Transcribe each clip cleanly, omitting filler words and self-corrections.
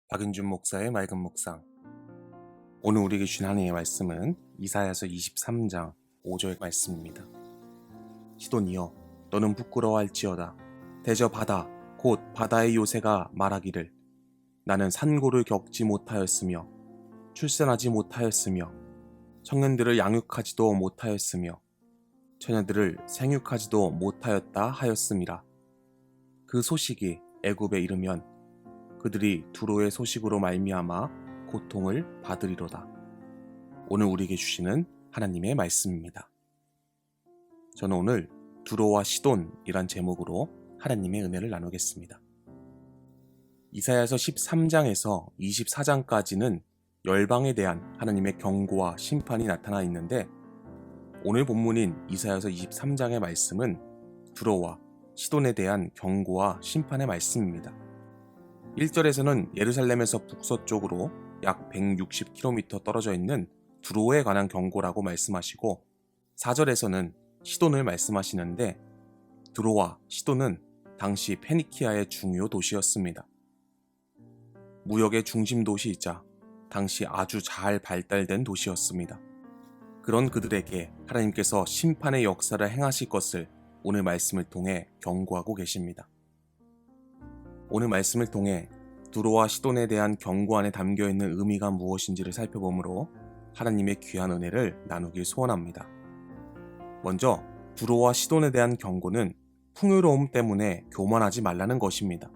박윤준 목사의 맑은 묵상. 오늘 우리에게 주신 하나님의 말씀은 이사야서 23장 5절 말씀입니다. 시돈이여, 너는 부끄러워할지어다. 대저 바다 곧 바다의 요새가 말하기를, 나는 산고를 겪지 못하였으며 출산하지 못하였으며 청년들을 양육하지도 못하였으며 처녀들을 생육하지도 못하였다 하였음이라. 그 소식이 애굽에 이르면 그들이 두로의 소식으로 말미암아 고통을 받으리로다. 오늘 우리에게 주시는 하나님의 말씀입니다. 저는 오늘 두로와 시돈이란 제목으로 하나님의 은혜를 나누겠습니다. 이사야서 13장에서 24장까지는 열방에 대한 하나님의 경고와 심판이 나타나 있는데, 오늘 본문인 이사야서 23장의 말씀은 두로와 시돈에 대한 경고와 심판의 말씀입니다. 1절에서는 예루살렘에서 북서쪽으로 약 160km 떨어져 있는 두로에 관한 경고라고 말씀하시고, 4절에서는 시돈을 말씀하시는데, 두로와 시돈은 당시 페니키아의 중요 도시였습니다. 무역의 중심 도시이자 당시 아주 잘 발달된 도시였습니다. 그런 그들에게 하나님께서 심판의 역사를 행하실 것을 오늘 말씀을 통해 경고하고 계십니다. 오늘 말씀을 통해 두로와 시돈에 대한 경고 안에 담겨있는 의미가 무엇인지를 살펴보므로 하나님의 귀한 은혜를 나누길 소원합니다. 먼저 두로와 시돈에 대한 경고는 풍요로움 때문에 교만하지 말라는 것입니다.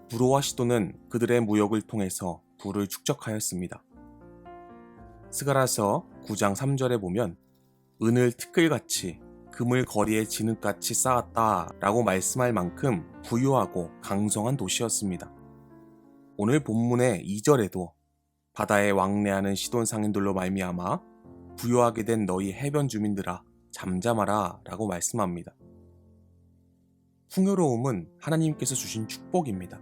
두로와 시돈은 그들의 무역을 통해서 부를 축적하였습니다. 스가랴서 9장 3절에 보면 은을 티끌같이 금을 거리에 진흙같이 쌓았다 라고 말씀할 만큼 부유하고 강성한 도시였습니다. 오늘 본문의 2절에도 바다에 왕래하는 시돈 상인들로 말미암아 부유하게 된 너희 해변 주민들아 잠잠하라 라고 말씀합니다. 풍요로움은 하나님께서 주신 축복입니다.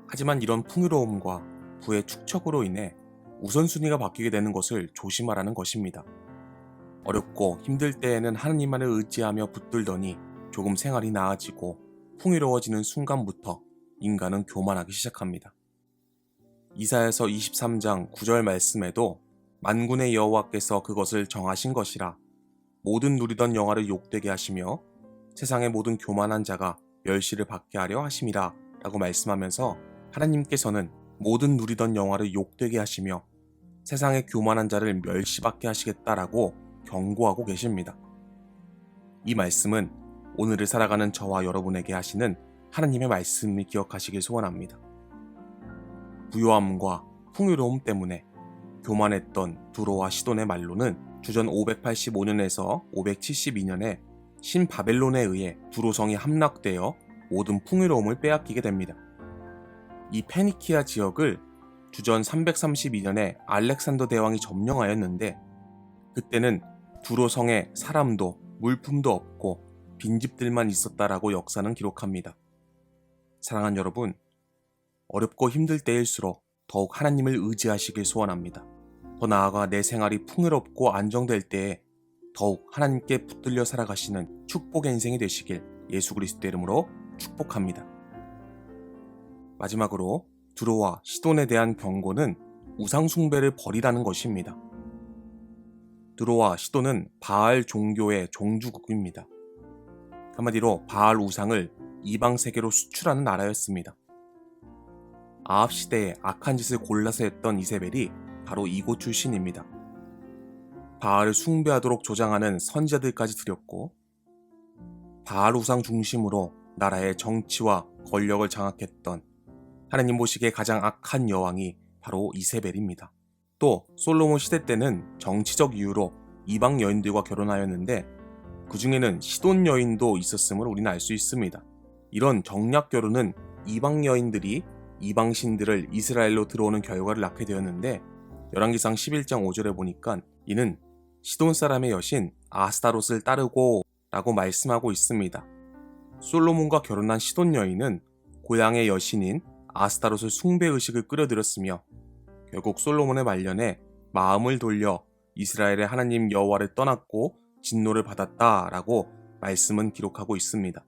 하지만 이런 풍요로움과 부의 축적으로 인해 우선순위가 바뀌게 되는 것을 조심하라는 것입니다. 어렵고 힘들 때에는 하나님만을 의지하며 붙들더니 조금 생활이 나아지고 풍요로워지는 순간부터 인간은 교만하기 시작합니다. 이사야서 23장 9절 말씀에도 만군의 여호와께서 그것을 정하신 것이라, 모든 누리던 영화를 욕되게 하시며 세상의 모든 교만한 자가 멸시를 받게 하려 하심이라 라고 말씀하면서, 하나님께서는 모든 누리던 영화를 욕되게 하시며 세상의 교만한 자를 멸시받게 하시겠다라고 경고하고 계십니다. 이 말씀은 오늘을 살아가는 저와 여러분에게 하시는 하나님의 말씀을 기억하시길 소원합니다. 부요함과 풍요로움 때문에 교만했던 두로와 시돈의 말로는 주전 585년에서 572년에 신바벨론에 의해 두로성이 함락되어 모든 풍요로움을 빼앗기게 됩니다. 이 페니키아 지역을 주전 332년에 알렉산더 대왕이 점령하였는데, 그때는 두로성에 사람도 물품도 없고 빈집들만 있었다라고 역사는 기록합니다. 사랑하는 여러분, 어렵고 힘들 때일수록 더욱 하나님을 의지하시길 소원합니다. 더 나아가 내 생활이 풍요롭고 안정될 때에 더욱 하나님께 붙들려 살아가시는 축복의 인생이 되시길 예수 그리스도의 이름으로 축복합니다. 마지막으로 두로와 시돈에 대한 경고는 우상 숭배를 버리라는 것입니다. 두로와 시돈은 바알 종교의 종주국입니다. 한마디로 바알 우상을 이방 세계로 수출하는 나라였습니다. 아합 시대에 악한 짓을 골라서 했던 이세벨이 바로 이곳 출신입니다. 바알을 숭배하도록 조장하는 선지자들까지 들였고, 바알 우상 중심으로 나라의 정치와 권력을 장악했던 하나님 보시기에 가장 악한 여왕이 바로 이세벨입니다. 또 솔로몬 시대 때는 정치적 이유로 이방 여인들과 결혼하였는데, 그 중에는 시돈 여인도 있었음을 우리는 알 수 있습니다. 이런 정략 결혼은 이방 여인들이 이방 신들을 이스라엘로 들어오는 결과를 낳게 되었는데, 열왕기상 11장 5절에 보니까 이는 시돈 사람의 여신 아스타롯을 따르고 라고 말씀하고 있습니다. 솔로몬과 결혼한 시돈 여인은 고향의 여신인 아스타롯을 숭배의식을 끌어들였으며, 결국 솔로몬의 말년에 마음을 돌려 이스라엘의 하나님 여호와를 떠났고 진노를 받았다라고 말씀은 기록하고 있습니다.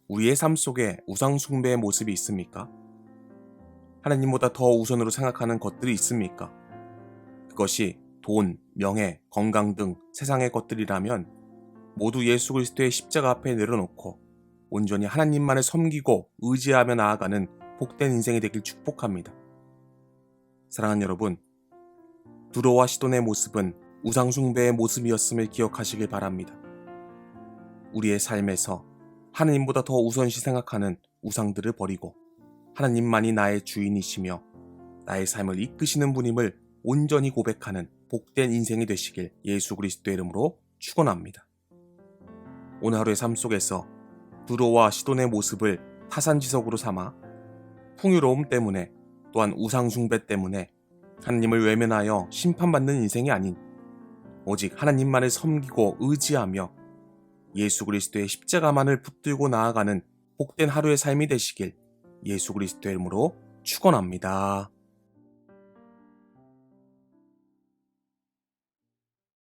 우리의 삶 속에 우상 숭배의 모습이 있습니까? 하나님보다 더 우선으로 생각하는 것들이 있습니까? 그것이 돈, 명예, 건강 등 세상의 것들이라면 모두 예수 그리스도의 십자가 앞에 내려놓고 온전히 하나님만을 섬기고 의지하며 나아가는 복된 인생이 되길 축복합니다. 사랑하는 여러분, 두로와 시돈의 모습은 우상숭배의 모습이었음을 기억하시길 바랍니다. 우리의 삶에서 하나님보다 더 우선시 생각하는 우상들을 버리고 하나님만이 나의 주인이시며 나의 삶을 이끄시는 분임을 온전히 고백하는 복된 인생이 되시길 예수 그리스도의 이름으로 축원합니다. 오늘 하루의 삶 속에서 두로와 시돈의 모습을 타산지석으로 삼아 풍요로움 때문에 또한 우상숭배 때문에 하나님을 외면하여 심판받는 인생이 아닌 오직 하나님만을 섬기고 의지하며 예수 그리스도의 십자가만을 붙들고 나아가는 복된 하루의 삶이 되시길 예수 그리스도의 이름으로 축원합니다.